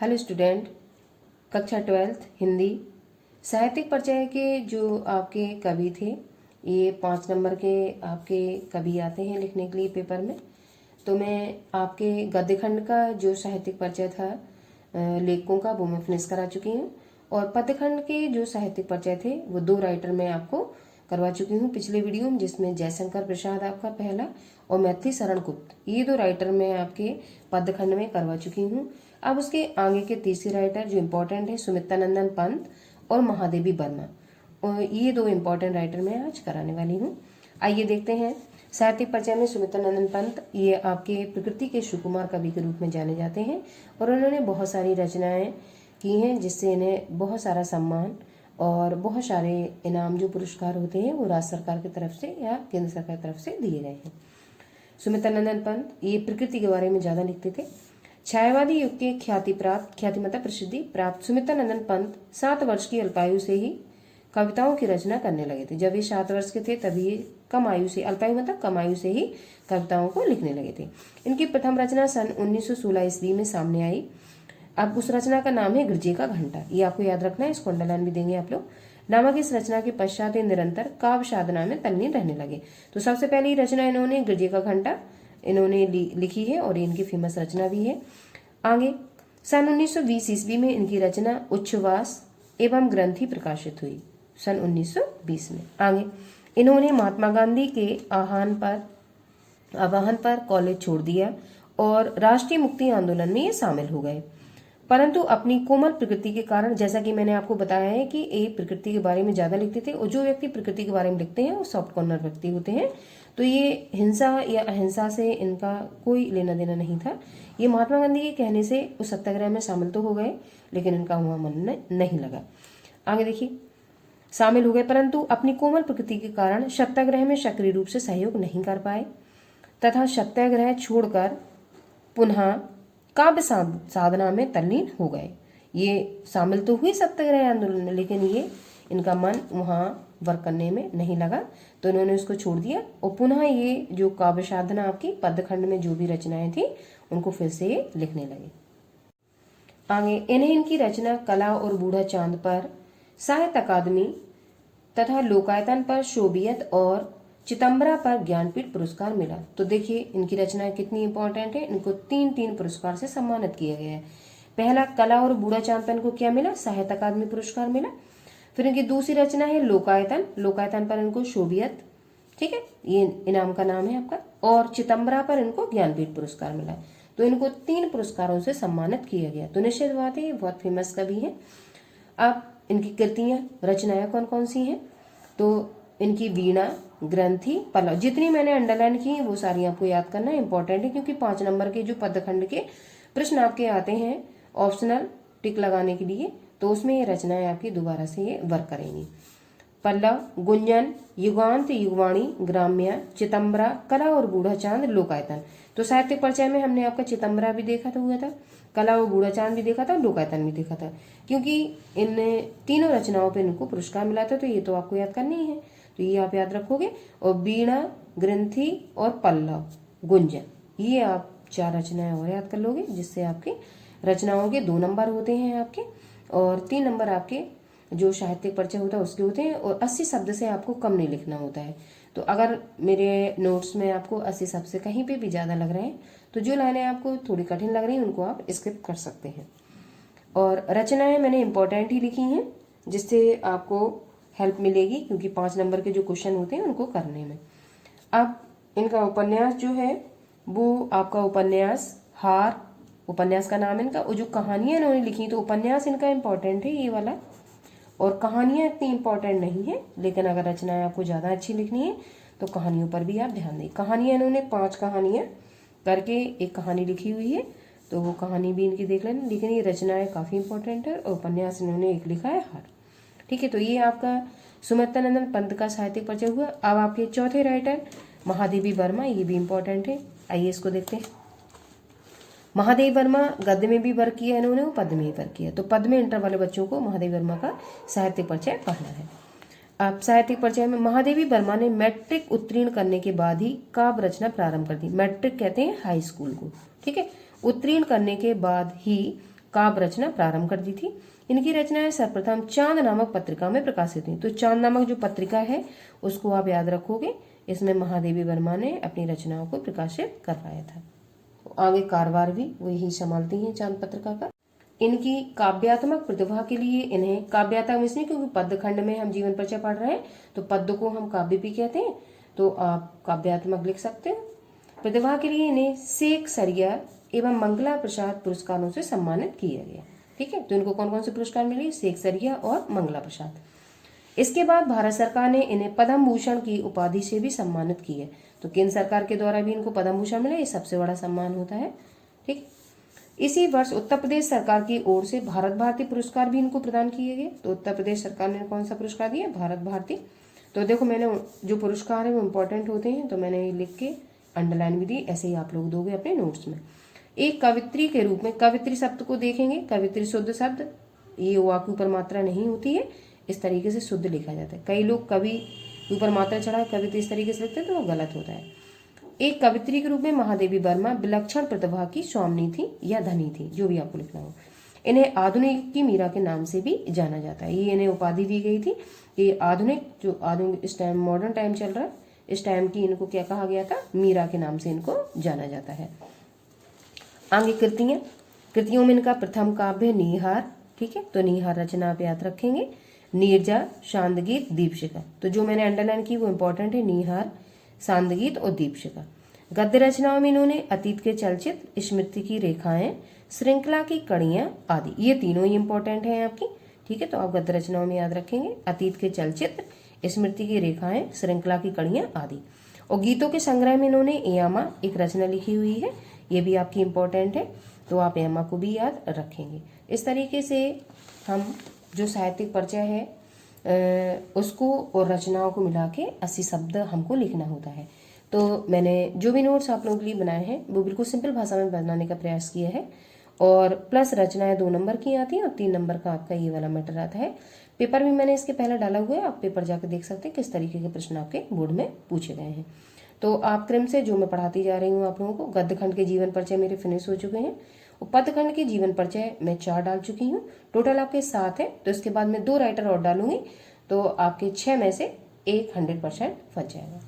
Hello student, कक्षा 12th Hindi साहित्यिक परिचय के जो आपके कवि थे, ये 5 नंबर के आपके कवि आते हैं लिखने के लिए पेपर में। तो मैं आपके गद्य खंड का जो साहित्यिक परिचय था लेखकों का, वो मैं फिनिश करा चुकी हूँ। और पद्य खंड के जो साहित्यिक परिचय थे वो 2 राइटर मैं आपको करवा चुकी हूँ पिछले वीडियो में, जिसमें जयशंकर प्रसाद आपका पहला और मैथिली शरण गुप्त, ये 2 राइटर मैं आपके पद्य खंड में करवा चुकी हूँ। अब उसके आगे के तीसरे राइटर जो इम्पोर्टेंट है, सुमित्रानंदन पंत और महादेवी वर्मा, और ये 2 इम्पोर्टेंट राइटर मैं आज कराने वाली हूँ। आइए देखते हैं। साहित्यिक परिचय में सुमित्रानंदन पंत, ये आपके प्रकृति के सुकुमार कवि के रूप में जाने जाते हैं और उन्होंने बहुत सारी रचनाएं की हैं, जिससे इन्हें बहुत सारा सम्मान और बहुत सारे इनाम जो पुरस्कार होते हैं वो राज्य सरकार की तरफ से या केंद्र सरकार की तरफ से दिए गए हैं। सुमित्रानंदन पंत ये प्रकृति के बारे में ज़्यादा लिखते थे। छायावादी युग के ख्याति मतलब प्रसिद्धि प्राप्त सुमित्रानंदन पंत 7 वर्ष की अल्पायु से ही कविताओं की रचना करने लगे थे। जब ये 7 वर्ष के थे तभी ये कम आयु से, अल्पायु मतलब कम आयु से ही कविताओं को लिखने लगे थे। इनकी प्रथम रचना सन 1916 ईस्वी में सामने आई। अब उस रचना का नाम है गिरजे का घंटा, ये आपको याद रखना है, इसको अंडरलाइन भी देंगे आप लोग। नामक इस रचना के पश्चात निरंतर काव्य साधना में तल्लीन रहने लगे। तो सबसे पहली रचना इन्होंने गिरजे का घंटा इन्होंने लिखी है और इनकी फेमस रचना भी है। आगे सन 1920 ईस्वी में इनकी रचना उच्छ्वास एवं ग्रंथि प्रकाशित हुई, सन 1920 में। आगे इन्होंने महात्मा गांधी के आह्वान पर कॉलेज छोड़ दिया और राष्ट्रीय मुक्ति आंदोलन में ये शामिल हो गए, परंतु अपनी कोमल प्रकृति के कारण, जैसा कि मैंने आपको बताया है कि ये प्रकृति के बारे में ज्यादा लिखते थे, और जो व्यक्ति प्रकृति के बारे में लिखते हैं वो सॉफ्ट कॉर्नर व्यक्ति होते हैं। तो ये हिंसा या अहिंसा से इनका कोई लेना देना नहीं था। ये महात्मा गांधी के कहने से उस सत्याग्रह में शामिल तो हो गए, लेकिन इनका वहां मन नहीं लगा। आगे देखिए, शामिल हो गए परंतु अपनी कोमल प्रकृति के कारण सत्याग्रह में सक्रिय रूप से सहयोग नहीं कर पाए तथा सत्याग्रह छोड़कर पुनः काव्य साधना में तल्लीन हो गए। ये शामिल तो हुए सत्याग्रह आंदोलन में, लेकिन ये इनका मन वहाँ वर्क करने में नहीं लगा, तो इन्होंने उसको छोड़ दिया और पुनः ये जो काव्य साधना आपकी पद्य खंड में जो भी रचनाएं थी उनको फिर से ये लिखने लगे। आगे इन्हें इनकी रचना कला और बूढ़ा चांद पर साहित्य अकादमी तथा लोकायतन पर सोवियत और चिदंबरा पर ज्ञानपीठ पुरस्कार मिला। तो देखिए इनकी रचनाएं कितनी इंपॉर्टेंट है, इनको 3 पुरस्कार से सम्मानित किया गया है। पहला कला और बूढ़ा चांद पर इनको क्या मिला, साहित्य अकादमी पुरस्कार मिला। फिर इनकी दूसरी रचना है लोकायतन पर इनको सोवियत, ठीक है, ये इनाम का नाम है आपका, और चिदंबरा पर इनको ज्ञानपीठ पुरस्कार मिला। तो इनको 3 पुरस्कारों से सम्मानित किया गया। तो निश्चित बात है ये बहुत फेमस कवि है। अब इनकी कृतियां रचनाएं कौन कौन सी हैं, तो इनकी वीणा, ग्रंथि, पल्लव, जितनी मैंने अंडरलाइन की वो सारी आपको याद करना इंपॉर्टेंट है, क्योंकि 5 नंबर के जो पद्यखंड के प्रश्न आपके आते हैं ऑप्शनल टिक लगाने के लिए, तो उसमें ये रचनाएं आपकी दोबारा से ये वर्क करेंगी। पल्लव, गुंजन, युगांत, युगवाणी, ग्राम्य, चिदंबरा, कला और बूढ़ा चांद, लोकायतन। तो साहित्यिक परिचय में हमने आपका चिदंबरा भी देखा हुआ था, कला और बूढ़ा चांद भी देखा था, लोकायतन भी देखा था, क्योंकि इन तीनों रचनाओं पे इनको पुरस्कार मिला था। तो ये तो आपको याद करनी है, तो ये आप याद रखोगे। और वीणा, ग्रंथि और पल्लव, गुंजन, ये आप 4 रचनाएं और याद कर लोगे, जिससे आपकी रचनाओं के 2 नंबर होते हैं आपके, और 3 नंबर आपके जो साहित्यिक परिचय होता है उसके होते हैं, और 80 शब्द से आपको कम नहीं लिखना होता है। तो अगर मेरे नोट्स में आपको 80 शब्द से कहीं पे भी ज़्यादा लग रहे हैं, तो जो लाइनें आपको थोड़ी कठिन लग रही हैं उनको आप स्किप कर सकते हैं। और रचनाएं मैंने इंपॉर्टेंट ही लिखी हैं, जिससे आपको हेल्प मिलेगी, क्योंकि 5 नंबर के जो क्वेश्चन होते हैं उनको करने में। अब इनका उपन्यास जो है वो आपका उपन्यास हार, उपन्यास का नाम है इनका, और जो कहानियां इन्होंने लिखी, तो उपन्यास इनका इम्पोर्टेंट है ये वाला, और कहानियां इतनी इम्पोर्टेंट नहीं है, लेकिन अगर रचनाएं आपको ज़्यादा अच्छी लिखनी है तो कहानियों पर भी आप ध्यान दें। कहानियां इन्होंने 5 कहानियां करके एक कहानी लिखी हुई है, तो वो कहानी भी इनकी देख लेना, लेकिन ये रचनाएं काफ़ी इंपॉर्टेंट है, और उपन्यास इन्होंने एक लिखा है हार, ठीक है। तो ये आपका सुमित्रानंदन पंत का साहित्यिक परिचय हुआ। अब आपके चौथे राइटर महादेवी वर्मा, ये भी इंपॉर्टेंट है, आइए इसको देखते हैं। महादेवी वर्मा गद्य में भी वर्क किया इन्होंने, वो पद्य में भी वर्क किया। तो पद्य में इंटर वाले बच्चों को महादेवी वर्मा का साहित्यिक परिचय पढ़ना है। अब साहित्यिक परिचय में महादेवी वर्मा ने मैट्रिक उत्तीर्ण करने के बाद ही काव्य रचना प्रारंभ कर दी। मैट्रिक कहते हैं हाई स्कूल को, ठीक है। उत्तीर्ण करने के बाद ही काव्य रचना प्रारंभ कर दी थी। इनकी रचनाएं सर्वप्रथम चांद नामक पत्रिका में प्रकाशित हुई। तो चांद नामक जो पत्रिका है उसको आप याद रखोगे, इसमें महादेवी वर्मा ने अपनी रचनाओं को प्रकाशित करवाया था। आगे कारवार भी वो यही संभालती हैं चांद पत्रिका का। इनकी काव्यात्मक प्रतिभा के लिए इन्हें काव्यात्मक इसलिए क्योंकि पद्य खंड में हम जीवन परिचय पढ़ रहे हैं, तो पद्य को हम काव्य भी कहते हैं, तो आप काव्यात्मक लिख सकते हो। प्रतिभा के लिए इन्हें सेक सरिया एवं मंगला प्रसाद पुरस्कारों से सम्मानित किया गया। ठीक है, तो इनको कौन कौन से पुरस्कार मिले? सेक सरिया और मंगला प्रसाद। इसके बाद भारत सरकार ने इन्हें पद्म भूषण की उपाधि से भी सम्मानित किया। तो केंद्र सरकार के द्वारा भी इनको पद्म भूषण मिला, ये सबसे बड़ा सम्मान होता है। ठीक, इसी वर्ष उत्तर प्रदेश सरकार की ओर से भारत भारती पुरस्कार भी इनको प्रदान किए गए। तो उत्तर प्रदेश सरकार ने कौन सा पुरस्कार दिया? भारत भारती। तो देखो मैंने जो पुरस्कार है वो इम्पोर्टेंट होते हैं, तो मैंने लिख के अंडरलाइन भी दी, ऐसे ही आप लोग दोगे अपने नोट्स में। एक कवित्री के रूप में, कवित्री शब्द को देखेंगे, कवित्री शुद्ध शब्द, ये वाक्य ऊपर मात्रा नहीं होती है, इस तरीके से शुद्ध लिखा जाता है। कई लोग कवि ऊपर मात्रा चढ़ा कवित्री इस तरीके से लिखते हैं, तो वो गलत होता है। एक कवित्री के रूप में महादेवी वर्मा विलक्षण प्रतिभा की स्वामिनी थी या धनी थी, जो भी आपको लिखना हो। इन्हें आधुनिक की मीरा के नाम से भी जाना जाता है। ये इन्हें उपाधि दी गई थी। ये आधुनिक, जो आधुनिक इस टाइम मॉडर्न टाइम चल रहा है, इस टाइम की इनको क्या कहा गया था? मीरा के नाम से इनको जाना जाता है। आगे कृतियों में इनका प्रथम काव्य नीहार। ठीक है, तो नीहार रचना आप याद रखेंगे। नीरजा, शांतगीत, दीपशिखा। तो जो मैंने अंडरलाइन की वो इंपॉर्टेंट है, नीहार, शांतगीत और दीपशिखा। गद्य रचनाओं में इन्होंने अतीत के चलचित्र, स्मृति की रेखाएं, श्रृंखला की कड़ियां आदि, ये तीनों ही इंपॉर्टेंट हैं आपकी। ठीक है, तो आप गद्य रचनाओं में याद रखेंगे अतीत के चलचित्र, स्मृति की रेखाएं, श्रृंखला की कड़ियां आदि। और गीतों के संग्रह में इन्होंने यामा एक रचना लिखी हुई है, ये भी आपकी इंपॉर्टेंट है, तो आप यामा को भी याद रखेंगे। इस तरीके से हम जो साहित्यिक परिचय है उसको और रचनाओं को मिला के 80 शब्द हमको लिखना होता है। तो मैंने जो भी नोट्स आप लोगों के लिए बनाए हैं वो बिल्कुल सिंपल भाषा में बनाने का प्रयास किया है, और प्लस रचनाएं 2 नंबर की आती हैं और 3 नंबर का आपका ये वाला मैटर आता है। पेपर भी मैंने इसके पहले डाला हुआ है, आप पेपर जाकर देख सकते हैं किस तरीके के प्रश्न आपके बोर्ड में पूछे गए हैं। तो आप क्रम से जो मैं पढ़ाती जा रही हूँ आप लोगों को, गद्य खंड के जीवन परिचय मेरे फिनिश हो चुके हैं, और पद्य खंड के जीवन परिचय मैं 4 डाल चुकी हूँ। टोटल आपके 7 है, तो इसके बाद मैं 2 राइटर और डालूंगी, तो आपके 6 में से 1 100% बच जाएगा।